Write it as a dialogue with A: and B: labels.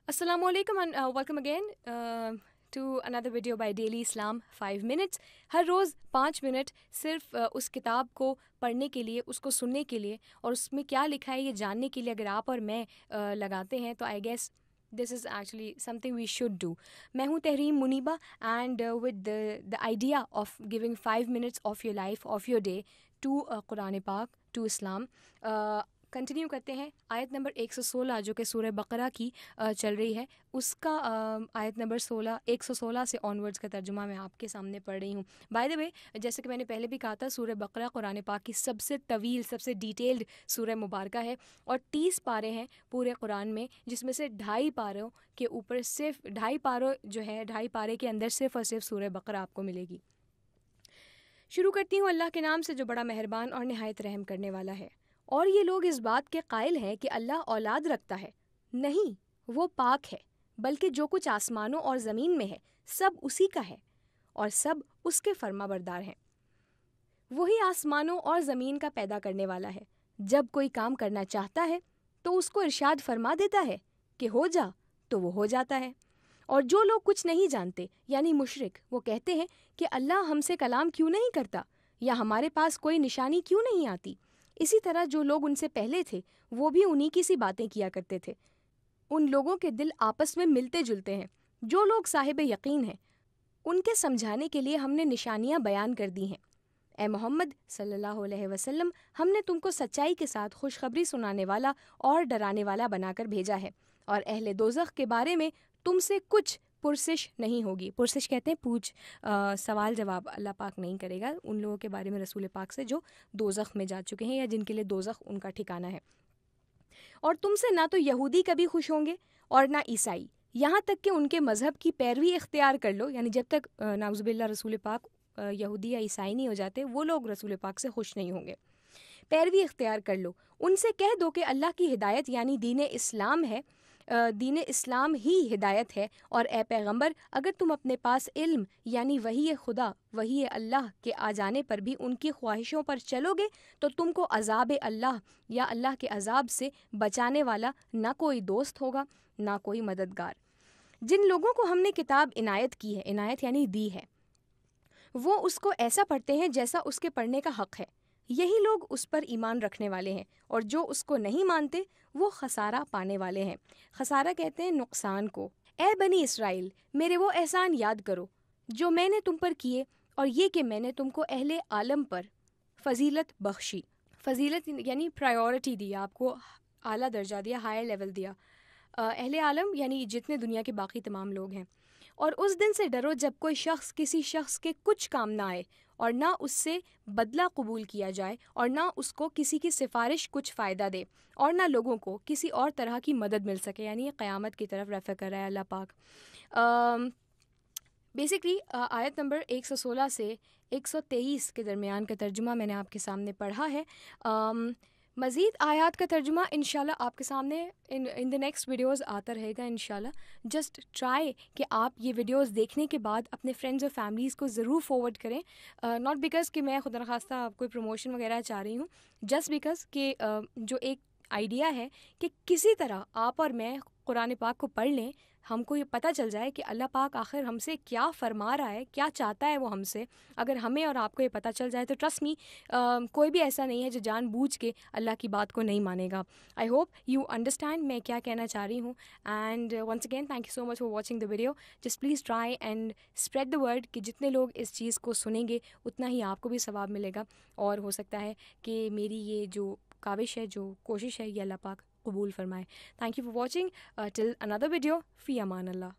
A: Assalamu alaikum and welcome again to another video by Daily Islam 5 minutes. Hare rows 5 minute صرف اس کتاب کو پڑھنے کے لیے، اس کو سننے کے لیے اور اس میں کیا لکھا ہے یہ جاننے کے لیے اگر آپ اور میں لگاتے ہیں تو I guess this is actually something we should do. میں ہوں Tehreem Muniba and with the idea of giving 5 minutes of your life of your day to Quran Pak to Islam. Continue کرتے ہیں آیت نمبر 116 جو کہ سورہ بقرہ کی چل رہی ہے، اس کا آیت نمبر 116 سے آنورڈز کا ترجمہ میں آپ کے سامنے پڑھ رہی ہوں. بائی دا وے، جیسے کہ میں نے پہلے بھی کہا تھا، سورہ بقرہ قرآن پاک کی سب سے طویل، سب سے ڈیٹیلڈ سورہ مبارکہ ہے اور 30 پارے ہیں پورے قرآن میں، جس میں سے 2.5 پاروں کے اوپر صرف 2.5 پاروں جو ہے 2.5 پارے کے اندر صرف اور صرف سورہ بقرہ آپ کو ملے گی. شروع کرتی ہوں اللہ کے نام سے جو بڑا مہربان اور نہایت رحم کرنے والا ہے. اور یہ لوگ اس بات کے قائل ہیں کہ اللہ اولاد رکھتا ہے. نہیں، وہ پاک ہے، بلکہ جو کچھ آسمانوں اور زمین میں ہے سب اسی کا ہے اور سب اس کے فرما بردار ہیں. وہی آسمانوں اور زمین کا پیدا کرنے والا ہے. جب کوئی کام کرنا چاہتا ہے تو اس کو ارشاد فرما دیتا ہے کہ ہو جا تو وہ ہو جاتا ہے. اور جو لوگ کچھ نہیں جانتے یعنی مشرک، وہ کہتے ہیں کہ اللہ ہم سے کلام کیوں نہیں کرتا یا ہمارے پاس کوئی نشانی کیوں نہیں آتی. اسی طرح جو لوگ ان سے پہلے تھے وہ بھی انہی کی سی باتیں کیا کرتے تھے. ان لوگوں کے دل آپس میں ملتے جلتے ہیں. جو لوگ صاحب یقین ہیں ان کے سمجھانے کے لیے ہم نے نشانیاں بیان کر دی ہیں. اے محمد صلی اللہ علیہ وسلم، ہم نے تم کو سچائی کے ساتھ خوشخبری سنانے والا اور ڈرانے والا بنا کر بھیجا ہے، اور اہل دوزخ کے بارے میں تم سے کچھ پرسش نہیں ہوگی. پرسش کہتے ہیں سوال جواب اللہ پاک نہیں کرے گا ان لوگوں کے بارے میں رسول پاک سے جو دوزخ میں جا چکے ہیں یا جن کے لیے دوزخ ان کا ٹھکانہ ہے. اور تم سے نہ تو یہودی کبھی خوش ہوں گے اور نہ عیسائی، یہاں تک کہ ان کے مذہب کی پیروی اختیار کر لو. یعنی جب تک نعوذ باللہ رسول پاک یہودی یا عیسائی نہیں ہو جاتے وہ لوگ رسول پاک سے خوش نہیں ہوں گے. پیروی اختیار کر لو. ان سے کہہ دو کہ اللہ کی ہدایت یعنی دین اسلام ہے، دین اسلام ہی ہدایت ہے. اور اے پیغمبر، اگر تم اپنے پاس علم یعنی وحی خدا، وحی اللہ کے آ جانے پر بھی ان کی خواہشوں پر چلو گے تو تم کو عذاب اللہ یا اللہ کے عذاب سے بچانے والا نہ کوئی دوست ہوگا نہ کوئی مددگار. جن لوگوں کو ہم نے کتاب عنایت کی ہے، عنایت یعنی دی ہے، وہ اس کو ایسا پڑھتے ہیں جیسا اس کے پڑھنے کا حق ہے. یہی لوگ اس پر ایمان رکھنے والے ہیں، اور جو اس کو نہیں مانتے وہ خسارہ پانے والے ہیں. خسارہ کہتے ہیں نقصان کو. اے بنی اسرائیل، میرے وہ احسان یاد کرو جو میں نے تم پر کیے، اور یہ کہ میں نے تم کو اہل عالم پر فضیلت بخشی. فضیلت یعنی پرائیورٹی دی، آپ کو اعلیٰ درجہ دیا، ہائی لیول دیا. اہل عالم یعنی جتنے دنیا کے باقی تمام لوگ ہیں. اور اس دن سے ڈرو جب کوئی شخص کسی شخص کے کچھ کام نہ آئے اور نہ اس سے بدلہ قبول کیا جائے اور نہ اس کو کسی کی سفارش کچھ فائدہ دے اور نہ لوگوں کو کسی اور طرح کی مدد مل سکے. یعنی یہ قیامت کی طرف ریفر کر رہا ہے اللہ پاک. بیسکلی آیت نمبر 116 سے 123 کے درمیان کا ترجمہ میں نے آپ کے سامنے پڑھا ہے. مزید آیات کا ترجمہ انشاءاللہ آپ کے سامنے ان دا نیکسٹ ویڈیوز آتا رہے گا انشاءاللہ. جسٹ ٹرائی کہ آپ یہ ویڈیوز دیکھنے کے بعد اپنے فرینڈز اور فیملیز کو ضرور فارورڈ کریں. ناٹ بیکاز کہ میں خدا نخواستہ کوئی پروموشن وغیرہ چاہ رہی ہوں، جسٹ بیکاز کہ جو ایک آئیڈیا ہے کہ کسی طرح آپ اور میں قرآن پاک کو پڑھ لیں، ہم کو یہ پتہ چل جائے کہ اللہ پاک آخر ہم سے کیا فرما رہا ہے، کیا چاہتا ہے وہ ہم سے. اگر ہمیں اور آپ کو یہ پتہ چل جائے تو ٹرسٹ می کوئی بھی ایسا نہیں ہے جو جان بوجھ کے اللہ کی بات کو نہیں مانے گا. آئی ہوپ یو انڈرسٹینڈ میں کیا کہنا چاہ رہی ہوں. And once again thank you so much for watching the video. Just please try and spread the word کہ جتنے لوگ اس چیز کو سنیں گے اتنا ہی آپ کو بھی ثواب ملے گا، اور ہو سکتا ہے کہ میری یہ جو کاوش ہے، جو کوشش ہے، یہ اللہ پاک قبول فرمائے. Thank you for watching. Till another video, فی امان اللہ.